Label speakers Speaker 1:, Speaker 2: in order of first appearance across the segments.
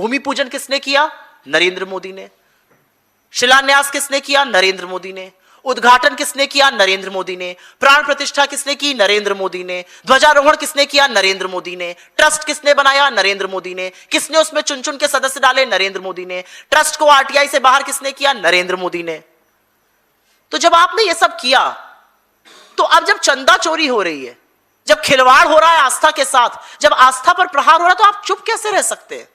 Speaker 1: भूमि पूजन किसने किया? नरेंद्र मोदी ने। शिलान्यास किसने किया? नरेंद्र मोदी ने। उद्घाटन किसने किया? नरेंद्र मोदी ने। प्राण प्रतिष्ठा किसने की? नरेंद्र मोदी ने। ध्वजारोहण किसने किया? नरेंद्र मोदी ने। ट्रस्ट किसने बनाया? नरेंद्र मोदी ने। किसने उसमें चुन चुन के सदस्य डाले? नरेंद्र मोदी ने। ट्रस्ट को आरटीआई से बाहर किसने किया? नरेंद्र मोदी ने। तो जब आपने ये सब किया, तो अब जब चंदा चोरी हो रही है, जब खिलवाड़ हो रहा है आस्था के साथ, जब आस्था पर प्रहार हो रहा है, तो आप चुप कैसे रह सकते हैं?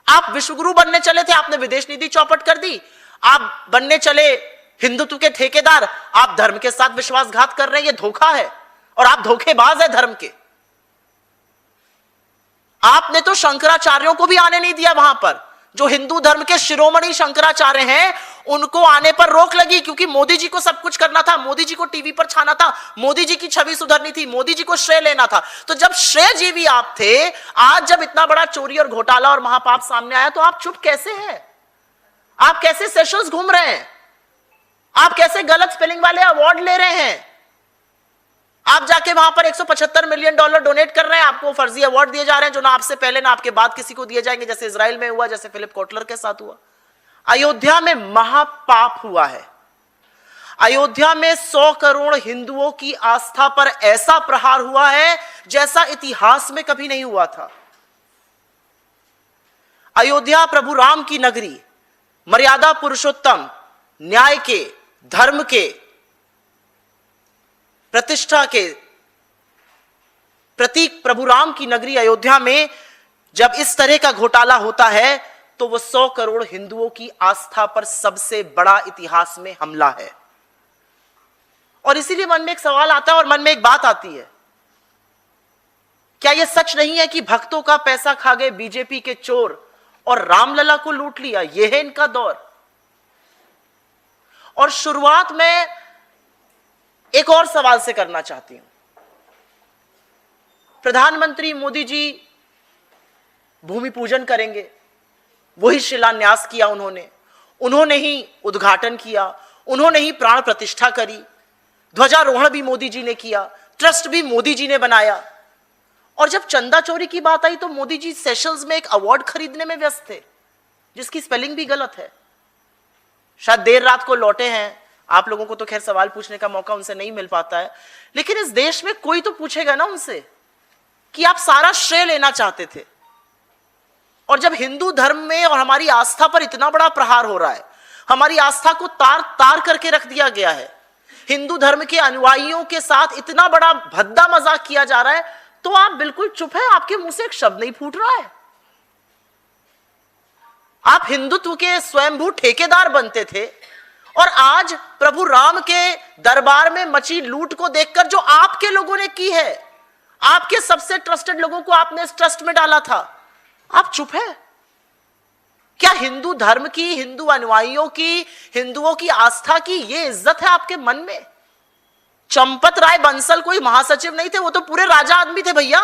Speaker 1: आप विश्वगुरु बनने चले थे, आपने विदेश नीति चौपट कर दी। आप बनने चले हिंदुत्व के ठेकेदार, आप धर्म के साथ विश्वासघात कर रहे हैं। ये धोखा है और आप धोखेबाज है धर्म के। आपने तो शंकराचार्यों को भी आने नहीं दिया वहां पर। जो हिंदू धर्म के शिरोमणि शंकराचार्य हैं, उनको आने पर रोक लगी, क्योंकि मोदी जी को सब कुछ करना था, मोदी जी को टीवी पर छाना था, मोदी जी की छवि सुधरनी थी, मोदी जी को श्रेय लेना था। तो जब श्रेयजीवी आप थे, आज जब इतना बड़ा चोरी और घोटाला और महापाप सामने आया, तो आप चुप कैसे हैं? आप कैसे सेशंस घूम रहे हैं? आप कैसे गलत स्पेलिंग वाले अवार्ड ले रहे हैं? आप जाके वहां पर $175 मिलियन डोनेट कर रहे हैं, आपको फर्जी अवार्ड दिए जा रहे हैं, जो ना आपसे पहले ना आपके बाद किसी को दिए जाएंगे, जैसे इजराइल में हुआ, जैसे फिलिप कोटलर के साथ हुआ। अयोध्या में महापाप हुआ है। अयोध्या में 100 करोड़ हिंदुओं की आस्था पर ऐसा प्रहार हुआ है जैसा इतिहास में कभी नहीं हुआ था। अयोध्या प्रभु राम की नगरी, मर्यादा पुरुषोत्तम, न्याय के, धर्म के, प्रतिष्ठा के प्रतीक प्रभु राम की नगरी अयोध्या में जब इस तरह का घोटाला होता है, तो वो 100 करोड़ हिंदुओं की आस्था पर सबसे बड़ा इतिहास में हमला है। और इसीलिए मन में एक सवाल आता है और मन में एक बात आती है, क्या यह सच नहीं है कि भक्तों का पैसा खा गए बीजेपी के चोर और रामलला को लूट लिया? यह है इनका दौर। और शुरुआत में एक और सवाल से करना चाहती हूं। प्रधानमंत्री मोदी जी भूमि पूजन करेंगे, वही शिलान्यास किया उन्होंने ही उद्घाटन किया, उन्होंने ही प्राण प्रतिष्ठा करी, ध्वजारोहण भी मोदी जी ने किया, ट्रस्ट भी मोदी जी ने बनाया। और जब चंदा चोरी की बात आई, तो मोदी जी सेशल्स में एक अवार्ड खरीदने में व्यस्त थे, जिसकी स्पेलिंग भी गलत है। शायद देर रात को लौटे हैं, आप लोगों को तो खैर सवाल पूछने का मौका उनसे नहीं मिल पाता है, लेकिन इस देश में कोई तो पूछेगा ना उनसे कि आप सारा श्रेय लेना चाहते थे। और जब हिंदू धर्म में और हमारी आस्था पर इतना बड़ा प्रहार हो रहा है, हमारी आस्था को तार तार करके रख दिया गया है, हिंदू धर्म के अनुयायियों के साथ इतना बड़ा भद्दा मजाक किया जा रहा है, तो आप बिल्कुल चुप है, आपके मुंह से एक शब्द नहीं फूट रहा है। आप हिंदुत्व के स्वयंभू ठेकेदार बनते थे, और आज प्रभु राम के दरबार में मची लूट को देखकर जो आपके लोगों ने की है, आपके सबसे ट्रस्टेड लोगों को आपने इस ट्रस्ट में डाला था, आप चुप है? क्या हिंदू धर्म की, हिंदू अनुयायियों की, हिंदुओं की आस्था की ये इज्जत है आपके मन में? चंपत राय बंसल कोई महासचिव नहीं थे, वो तो पूरे राजा आदमी थे भैया।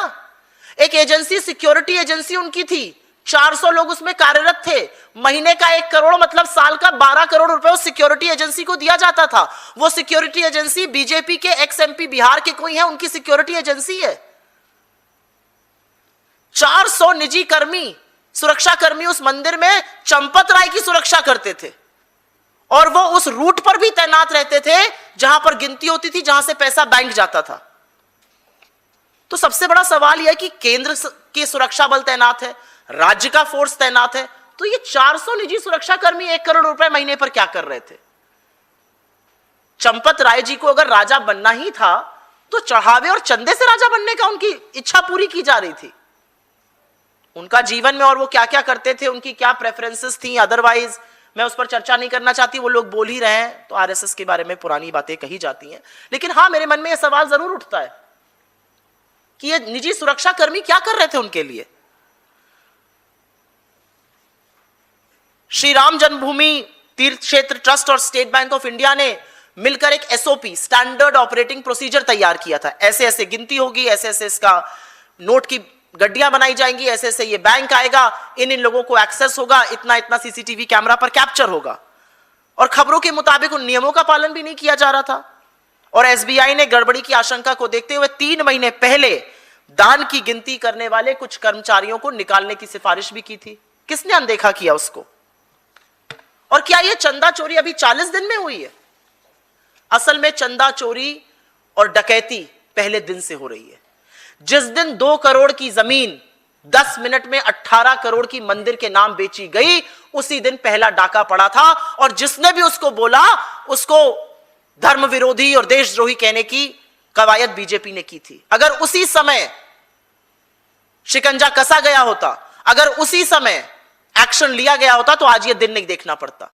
Speaker 1: एक एजेंसी, सिक्योरिटी एजेंसी उनकी थी, 400 लोग उसमें कार्यरत थे। महीने का 1 करोड़ मतलब साल का 12 करोड़ रुपए उस सिक्योरिटी एजेंसी को दिया जाता था। वो सिक्योरिटी एजेंसी बीजेपी के एक्स एमपी बिहार के कोई है, उनकी सिक्योरिटी एजेंसी है। 400 निजी कर्मी, सुरक्षा कर्मी उस मंदिर में चंपत राय की सुरक्षा करते थे, और वो उस रूट पर भी तैनात रहते थे जहां पर गिनती होती थी, जहां से पैसा बैंक जाता था। तो सबसे बड़ा सवाल यह है कि केंद्र की सुरक्षा बल तैनात है, राज्य का फोर्स तैनात है, तो ये 400 निजी सुरक्षा कर्मी 1 करोड़ रुपए महीने पर क्या कर रहे थे? चंपत राय जी को अगर राजा बनना ही था, तो चढ़ावे और चंदे से राजा बनने का उनकी इच्छा पूरी की जा रही थी। उनका जीवन में और वो क्या क्या करते थे, उनकी क्या प्रेफरेंसेस थी, अदरवाइज मैं उस पर चर्चा नहीं करना चाहती। वो लोग बोल ही रहे हैं तो आरएसएस के बारे में पुरानी बातें कही जाती हैं। लेकिन हाँ, मेरे मन में यह सवाल जरूर उठता है कि ये निजी सुरक्षा कर्मी क्या कर रहे थे उनके लिए। श्री राम जन्मभूमि तीर्थ क्षेत्र ट्रस्ट और स्टेट बैंक ऑफ इंडिया ने मिलकर एक एसओपी, स्टैंडर्ड ऑपरेटिंग प्रोसीजर तैयार किया था। ऐसे ऐसे गिनती होगी, ऐसे ऐसे इसका नोट की गड्डियां बनाई जाएंगी, ऐसे ऐसे ये बैंक आएगा, इन लोगों को एक्सेस होगा, इतना इतना सीसीटीवी कैमरा पर कैप्चर होगा। और खबरों के मुताबिक उन नियमों का पालन भी नहीं किया जा रहा था। और एसबीआई ने गड़बड़ी की आशंका को देखते हुए 3 महीने पहले दान की गिनती करने वाले कुछ कर्मचारियों को निकालने की सिफारिश भी की थी। किसने अनदेखा किया उसको? और क्या ये चंदा चोरी अभी 40 दिन में हुई है? असल में चंदा चोरी और डकैती पहले दिन से हो रही है। जिस दिन 2 करोड़ की जमीन 10 मिनट में 18 करोड़ की मंदिर के नाम बेची गई, उसी दिन पहला डाका पड़ा था। और जिसने भी उसको बोला, उसको धर्म विरोधी और देशद्रोही कहने की कवायद बीजेपी ने की थी। अगर उसी समय शिकंजा कसा गया होता, अगर उसी समय एक्शन लिया गया होता, तो आज ये दिन नहीं देखना पड़ता।